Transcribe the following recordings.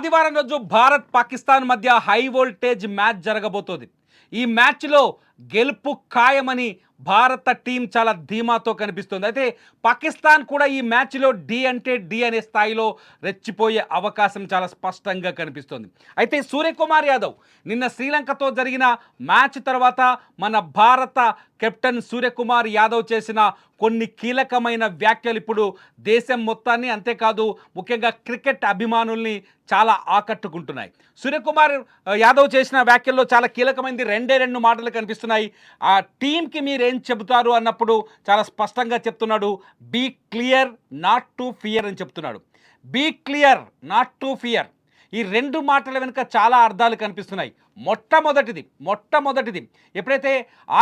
ఆదివారం రోజు భారత్ పాకిస్తాన్ మధ్య హై వోల్టేజ్ మ్యాచ్ జరగబోతోంది. ఈ మ్యాచ్లో గెలుపు ఖాయమని భారత టీం చాలా ధీమాతో కనిపిస్తుంది. అయితే పాకిస్తాన్ కూడా ఈ మ్యాచ్లో డి అంటే డి అనే స్థాయిలో రెచ్చిపోయే అవకాశం చాలా స్పష్టంగా కనిపిస్తుంది. అయితే సూర్యకుమార్ యాదవ్ నిన్న శ్రీలంకతో జరిగిన మ్యాచ్ తర్వాత మన భారత కెప్టెన్ సూర్యకుమార్ యాదవ్ చేసిన కొన్ని కీలకమైన వ్యాఖ్యలు ఇప్పుడు దేశం మొత్తాన్ని, అంతేకాదు ముఖ్యంగా క్రికెట్ అభిమానుల్ని చాలా ఆకట్టుకుంటున్నాయి. సూర్యకుమార్ యాదవ్ చేసిన వ్యాఖ్యల్లో చాలా కీలకమైనది రెండే రెండు మాటలు కనిపిస్తున్నాయి. ఆ టీంకి మీరేం చెబుతారు అన్నప్పుడు చాలా స్పష్టంగా చెప్తున్నాడు, be clear not to fear అని చెప్తున్నాడు. Be clear not to fear. ఈ రెండు మాటల వెనుక చాలా అర్థాలు కనిపిస్తున్నాయి. మొట్టమొదటిది ఎప్పుడైతే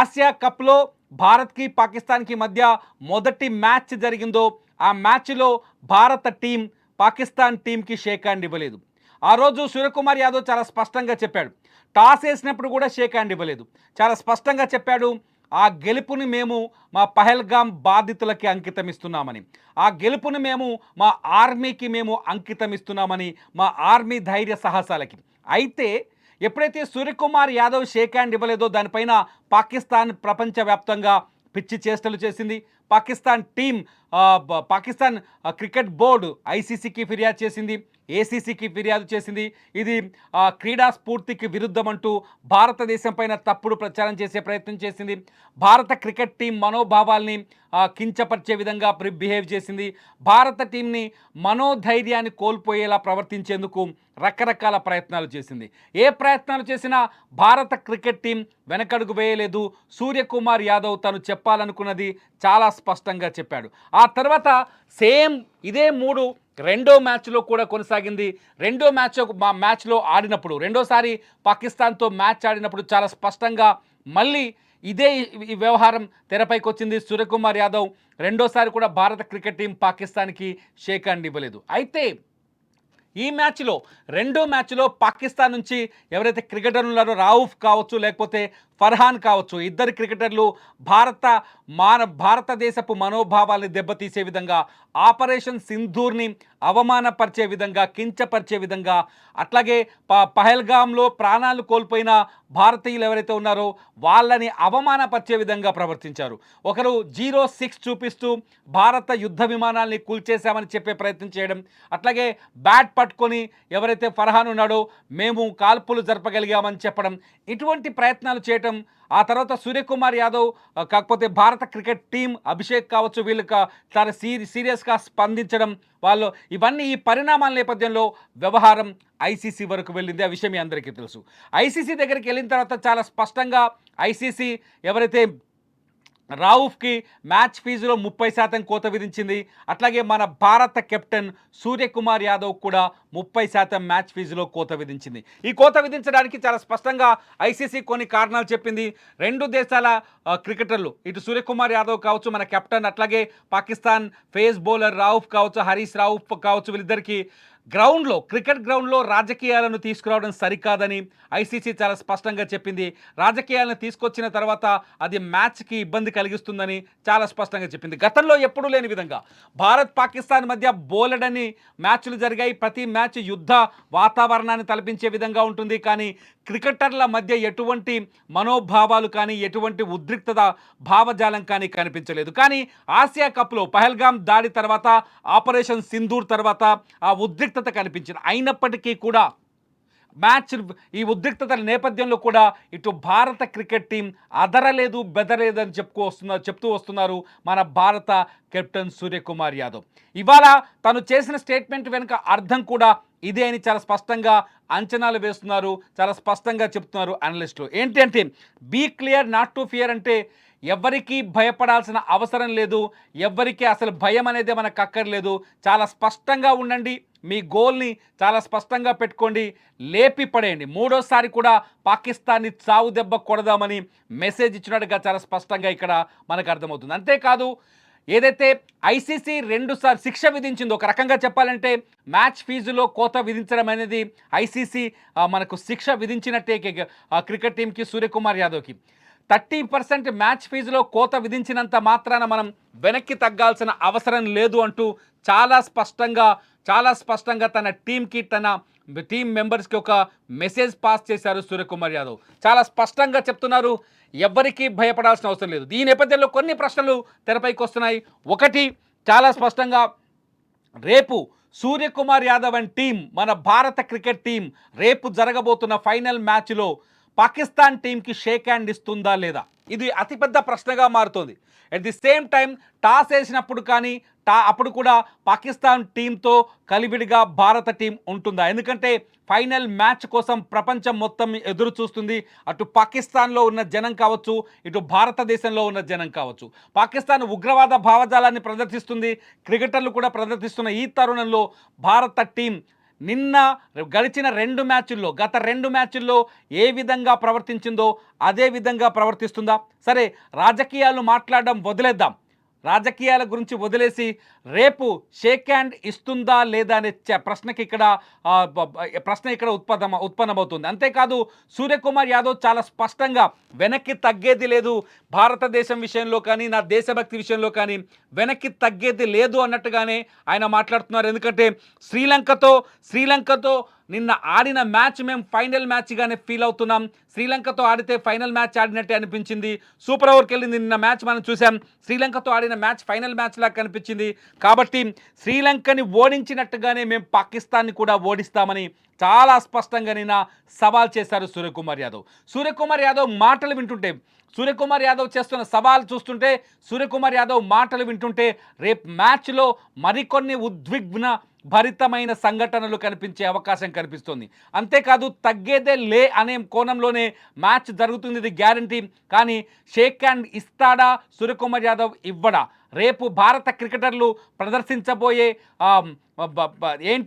ఆసియా కప్లో భారత్కి పాకిస్తాన్కి మధ్య మొదటి మ్యాచ్ జరిగిందో ఆ మ్యాచ్లో భారత టీం పాకిస్తాన్ టీంకి షేక్ హ్యాండ్ ఇవ్వలేదు. ఆ రోజు సూర్యకుమార్ యాదవ్ చాలా స్పష్టంగా చెప్పాడు, టాస్ వేసినప్పుడు కూడా షేక్ హ్యాండ్ ఇవ్వలేదు. చాలా స్పష్టంగా చెప్పాడు, ఆ గెలుపుని మేము మా పహల్గాం బాధితులకి అంకితం ఇస్తున్నామని, ఆ గెలుపుని మేము మా ఆర్మీకి మేము అంకితం ఇస్తున్నామని, మా ఆర్మీ ధైర్య సాహసాలకి. అయితే ఎప్పుడైతే సూర్యకుమార్ యాదవ్ షేక్ హ్యాండ్ ఇవ్వలేదో దానిపైన పాకిస్తాన్ ప్రపంచవ్యాప్తంగా పిచ్చి చేష్టలు చేసింది. Pakistan team Pakistan cricket board ఐసీసీకి ఫిర్యాదు చేసింది, ఏసీసీకి ఫిర్యాదు చేసింది. ఇది క్రీడా స్ఫూర్తికి విరుద్ధమంటూ భారతదేశం పైన తప్పుడు ప్రచారం చేసే ప్రయత్నం చేసింది. భారత క్రికెట్ టీం మనోభావాల్ని కించపరిచే విధంగా బిహేవ్ చేసింది. భారత టీంని మనోధైర్యాన్ని కోల్పోయేలా ప్రవర్తించేందుకు రకరకాల ప్రయత్నాలు చేసింది. ఏ ప్రయత్నాలు చేసినా భారత క్రికెట్ టీం వెనకడుగు వేయలేదు. సూర్యకుమార్ యాదవ్ తను చెప్పాలనుకున్నది చాలా స్పష్టంగా చెప్పాడు. ఆ తర్వాత సేమ్ ఇదే మూడు రెండో మ్యాచ్లో కూడా కొనసాగింది. రెండో మ్యాచ్లో ఆడినప్పుడు, రెండోసారి పాకిస్తాన్తో మ్యాచ్ ఆడినప్పుడు చాలా స్పష్టంగా మళ్ళీ ఇదే ఈ వ్యవహారం తెరపైకి వచ్చింది. సూర్యకుమార్ యాదవ్ రెండోసారి కూడా భారత క్రికెట్ టీం పాకిస్తాన్కి షేక్ హ్యాండ్ ఇవ్వలేదు. అయితే ఈ మ్యాచ్లో రెండో మ్యాచ్లో పాకిస్తాన్ నుంచి ఎవరైతే క్రికెటర్లు ఉన్నారో రౌఫ్ కావచ్చు లేకపోతే ఫర్హాన్ కావచ్చు, ఇద్దరు క్రికెటర్లు భారతదేశపు మనోభావాల్ని దెబ్బతీసే విధంగా, ఆపరేషన్ సింధూర్ని అవమానపరిచే విధంగా, కించపరిచే విధంగా, అట్లాగే పహల్గాంలో ప్రాణాలు కోల్పోయిన భారతీయులు ఎవరైతే ఉన్నారో వాళ్ళని అవమానపరిచే విధంగా ప్రవర్తించారు. ఒకరు 06 చూపిస్తూ భారత యుద్ధ విమానాల్ని కూల్చేశామని చెప్పే ప్రయత్నం చేయడం, అట్లాగే బ్యాట్ పట్టుకొని ఎవరైతే ఫర్హాన్ ఉన్నాడో మేము కాల్పులు జరపగలిగామని చెప్పడం, ఇటువంటి ప్రయత్నాలు చేయటం. ఆ తర్వాత సూర్యకుమార్ యాదవ్ కాకపోతే భారత క్రికెట్ టీం అభిషేక్ కావచ్చు వీళ్ళకి చాలా సీరియస్గా స్పందించడం, వాళ్ళు ఇవన్నీ ఈ పరిణామాల నేపథ్యంలో వ్యవహారం ఐసీసీ వరకు వెళ్ళింది. ఆ విషయం మీ అందరికీ తెలుసు. ఐసీసీ దగ్గరికి వెళ్ళిన తర్వాత చాలా స్పష్టంగా ఐసీసీ ఎవరైతే రౌఫ్కి మ్యాచ్ ఫీజులో 30% కోత విధించింది. అట్లాగే మన భారత కెప్టెన్ సూర్యకుమార్ యాదవ్ కూడా 30% మ్యాచ్ ఫీజులో కోత విధించింది. ఈ కోత విధించడానికి చాలా స్పష్టంగా ఐసీసీ కొన్ని కారణాలు చెప్పింది. రెండు దేశాల క్రికెటర్లు, ఇటు సూర్యకుమార్ యాదవ్ కావచ్చు మన కెప్టెన్, అట్లాగే పాకిస్తాన్ ఫేస్ బౌలర్ రౌఫ్ కావచ్చు, హరీష్ రౌఫ్ కావచ్చు, వీళ్ళిద్దరికీ క్రికెట్ గ్రౌండ్లో రాజకీయాలను తీసుకురావడం సరికాదని ఐసీసీ చాలా స్పష్టంగా చెప్పింది. రాజకీయాలను తీసుకొచ్చిన తర్వాత అది మ్యాచ్కి ఇబ్బంది కలిగిస్తుందని చాలా స్పష్టంగా చెప్పింది. గతంలో ఎప్పుడూ లేని విధంగా భారత్ పాకిస్తాన్ మధ్య బోలెడని మ్యాచ్లు జరిగాయి. ప్రతి మ్యాచ్ యుద్ధ వాతావరణాన్ని తలపించే విధంగా ఉంటుంది. కానీ క్రికెటర్ల మధ్య ఎటువంటి మనోభావాలు కానీ ఎటువంటి ఉద్రిక్తత భావజాలం కానీ కనిపించలేదు. కానీ ఆసియా కప్లో పహల్గాం దాడి తర్వాత, ఆపరేషన్ సింధూర్ తర్వాత ఆ ఉద్రిక్తత కనిపించింది. అయినప్పటికీ కూడా ఈ ఉద్రిక్తతల నేపథ్యంలో కూడా ఇటు భారత క్రికెట్ టీం అదరలేదు బెదరలేదని చెప్తూ వస్తున్నారు మన భారత కెప్టెన్ సూర్యకుమార్ యాదవ్. ఇవాళ తను చేసిన స్టేట్మెంట్ వెనుక అర్థం కూడా ఇదే అని చాలా స్పష్టంగా అంచనాలు వేస్తున్నారు, చాలా స్పష్టంగా చెప్తున్నారు అనలిస్టులు. ఏంటంటే be clear not to fear అంటే ఎవరికి భయపడాల్సిన అవసరం లేదు, ఎవరికి అసలు భయం అనేది మనకు అక్కర్లేదు. చాలా స్పష్టంగా ఉండండి, మీ గోల్ని చాలా స్పష్టంగా పెట్టుకోండి, లేపి పడేయండి. మూడోసారి కూడా పాకిస్తాన్ని చావు దెబ్బ కొడదామని మెసేజ్ ఇచ్చినట్టుగా చాలా స్పష్టంగా ఇక్కడ మనకు అర్థమవుతుంది. అంతేకాదు ఏదైతే ఐసీసీ 2 సార్లు శిక్ష విధించిందో, ఒక రకంగా చెప్పాలంటే మ్యాచ్ ఫీజులో కోత విధించడం అనేది ఐసీసీ మనకు శిక్ష విధించినట్టే క్రికెట్ టీంకి సూర్యకుమార్ యాదవ్కి. 30% మ్యాచ్ ఫీజులో కోత విధించినంత మాత్రాన మనం వెనక్కి తగ్గాల్సిన అవసరం లేదు అంటూ చాలా స్పష్టంగా తన టీంకి, తన టీం మెంబర్స్కి ఒక మెసేజ్ పాస్ చేశారు సూర్యకుమార్ యాదవ్. చాలా స్పష్టంగా చెప్తున్నారు, ఎవ్వరికీ భయపడాల్సిన అవసరం లేదు. ఈ నేపథ్యంలో కొన్ని ప్రశ్నలు తెరపైకి వస్తున్నాయి. ఒకటి చాలా స్పష్టంగా, రేపు సూర్యకుమార్ యాదవ్ అండ్ టీం, మన భారత క్రికెట్ టీం రేపు జరగబోతున్న ఫైనల్ మ్యాచ్లో పాకిస్తాన్ టీంకి షేక్ హ్యాండ్ ఇస్తుందా లేదా, ఇది అతిపెద్ద ప్రశ్నగా మారుతోంది. At the same time toss వేసినప్పుడు కానీ అప్పుడు కూడా పాకిస్తాన్ టీంతో కలివిడిగా భారత టీం ఉంటుందా? ఎందుకంటే ఫైనల్ మ్యాచ్ కోసం ప్రపంచం మొత్తం ఎదురు చూస్తుంది. అటు పాకిస్తాన్లో ఉన్న జనం కావచ్చు, ఇటు భారతదేశంలో ఉన్న జనం కావచ్చు. పాకిస్తాన్ ఉగ్రవాద భావజాలాన్ని ప్రదర్శిస్తుంది, క్రికెటర్లు కూడా ప్రదర్శిస్తున్న ఈ తరుణంలో భారత టీం గడిచిన గత రెండు మ్యాచుల్లో ఏ విధంగా ప్రవర్తించిందో అదే విధంగా ప్రవర్తిస్తుందా? సరే, రాజకీయాలు మాట్లాడడం వదిలేద్దాం. రాజకీయాల గురించి వదిలేసి రేపు షేక్ హ్యాండ్ ఇస్తుందా లేదా అనే ప్రశ్న ఇక్కడ ఉత్పన్నమవుతుంది. అంతేకాదు, సూర్యకుమార్ యాదవ్ చాలా స్పష్టంగా వెనక్కి తగ్గేది లేదు, భారతదేశం విషయంలో కానీ నా దేశభక్తి విషయంలో కానీ వెనక్కి తగ్గేది లేదు అన్నట్టుగానే ఆయన మాట్లాడుతున్నారు. ఎందుకంటే శ్రీలంకతో నిన్న ఆడిన మ్యాచ్ మేము ఫైనల్ మ్యాచ్గానే ఫీల్ అవుతున్నాం. శ్రీలంకతో ఆడితే ఫైనల్ మ్యాచ్ ఆడినట్టే అనిపించింది. సూపర్ ఓవర్కి వెళ్ళింది నిన్న మ్యాచ్, మనం చూసాం. శ్రీలంకతో ఆడిన మ్యాచ్ ఫైనల్ మ్యాచ్ లాగా కనిపించింది. కాబట్టి శ్రీలంకని ఓడించినట్టుగానే మేము పాకిస్తాన్ని కూడా ఓడిస్తామని చాలా స్పష్టంగా నిన్న సవాల్ చేశారు సూర్యకుమార్ యాదవ్. సూర్యకుమార్ యాదవ్ మాటలు వింటుంటే, సూర్యకుమార్ యాదవ్ చేస్తున్న సవాల్ చూస్తుంటే, సూర్యకుమార్ యాదవ్ మాటలు వింటుంటే రేపు మ్యాచ్లో మరికొన్ని ఉద్విగ్న భరితమైన సంఘటనలు కనిపించే అవకాశం కనిపిస్తుంది. అంతేకాదు, తగ్గేదే లే అనే కోణంలోనే మ్యాచ్ జరుగుతుంది, ఇది గ్యారంటీ. కానీ షేక్ హ్యాండ్ ఇస్తాడా సూర్యకుమార్ యాదవ్, ఇవ్వడా? రేపు భారత క్రికెటర్లు ప్రదర్శించబోయే ఏం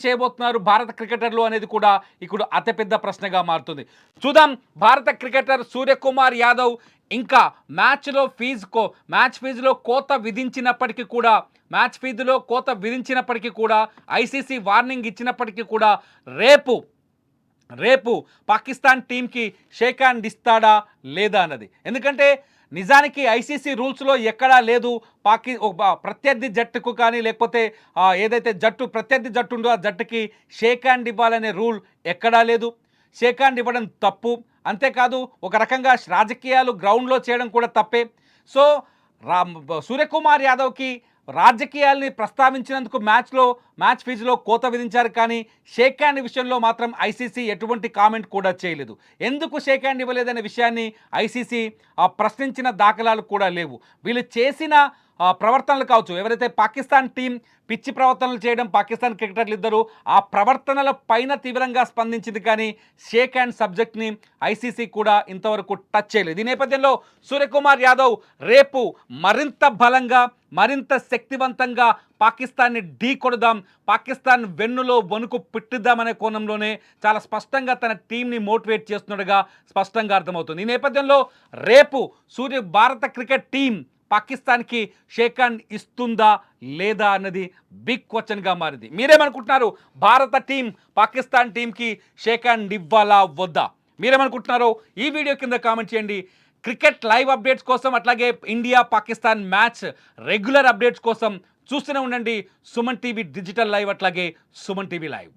చేయబోతున్నారు భారత క్రికెటర్లు అనేది కూడా ఇప్పుడు అతిపెద్ద ప్రశ్నగా మారుతుంది. చూద్దాం. భారత క్రికెటర్ సూర్యకుమార్ యాదవ్ ఇంకా మ్యాచ్ ఫీజులో కోత విధించినప్పటికీ కూడా ఐసీసీ వార్నింగ్ ఇచ్చినప్పటికీ కూడా రేపు పాకిస్తాన్ టీంకి షేక్ హ్యాండ్ ఇస్తాడా లేదా అన్నది. ఎందుకంటే నిజానికి ఐసీసీ రూల్స్లో ఎక్కడా లేదు ప్రత్యర్థి జట్టుకు కానీ, లేకపోతే ఏదైతే ప్రత్యర్థి జట్టు ఉందో ఆ జట్టుకి షేక్ హ్యాండ్ ఇవ్వాలనే రూల్ ఎక్కడా లేదు. షేక్ హ్యాండ్ ఇవ్వడం తప్పు. అంతేకాదు, ఒక రకంగా రాజకీయాలు గ్రౌండ్లో చేయడం కూడా తప్పే. సో సూర్యకుమార్ యాదవ్కి రాజకీయాల్ని ప్రస్తావించినందుకు మ్యాచ్ ఫీజులో కోత విధించారు. కానీ షేక్ హ్యాండ్ విషయంలో మాత్రం ఐసీసీ ఎటువంటి కామెంట్ కూడా చేయలేదు. ఎందుకు షేక్ హ్యాండ్ ఇవ్వలేదనే విషయాన్ని ఐసీసీ ప్రశ్నించిన దాఖలాలు కూడా లేవు. వీళ్ళు చేసిన ప్రవర్తనలు కావచ్చు, ఎవరైతే పాకిస్తాన్ టీం పిచ్చి ప్రవర్తనలు చేయడం, పాకిస్తాన్ క్రికెటర్లు ఇద్దరు ఆ ప్రవర్తనల పైన తీవ్రంగా స్పందించింది. కానీ షేక్ హ్యాండ్ సబ్జెక్ట్ని ఐసీసీ కూడా ఇంతవరకు టచ్ చేయలేదు. ఈ నేపథ్యంలో సూర్యకుమార్ యాదవ్ రేపు మరింత బలంగా, మరింత శక్తివంతంగా పాకిస్తాన్ని ఢీకొడదాం, పాకిస్తాన్ వెన్నులో వణుకు పెట్టిద్దామనే కోణంలోనే చాలా స్పష్టంగా తన టీంని మోటివేట్ చేస్తున్నట్టుగా స్పష్టంగా అర్థమవుతుంది. ఈ నేపథ్యంలో రేపు భారత క్రికెట్ టీం పాకిస్తాన్కి షేక్ హ్యాండ్ ఇస్తుందా లేదా అన్నది బిగ్ క్వశ్చన్గా మారింది. మీరేమనుకుంటున్నారు? భారత టీం పాకిస్తాన్ టీంకి షేక్ హ్యాండ్ ఇవ్వాలా వద్దా? మీరేమనుకుంటున్నారో ఈ వీడియో కింద కామెంట్ చేయండి. క్రికెట్ లైవ్ అప్డేట్స్ కోసం, అట్లాగే India Pakistan match regular updates కోసం చూస్తూనే ఉండండి సుమన్ టీవీ డిజిటల్ లైవ్, అట్లాగే సుమన్ టీవీ లైవ్.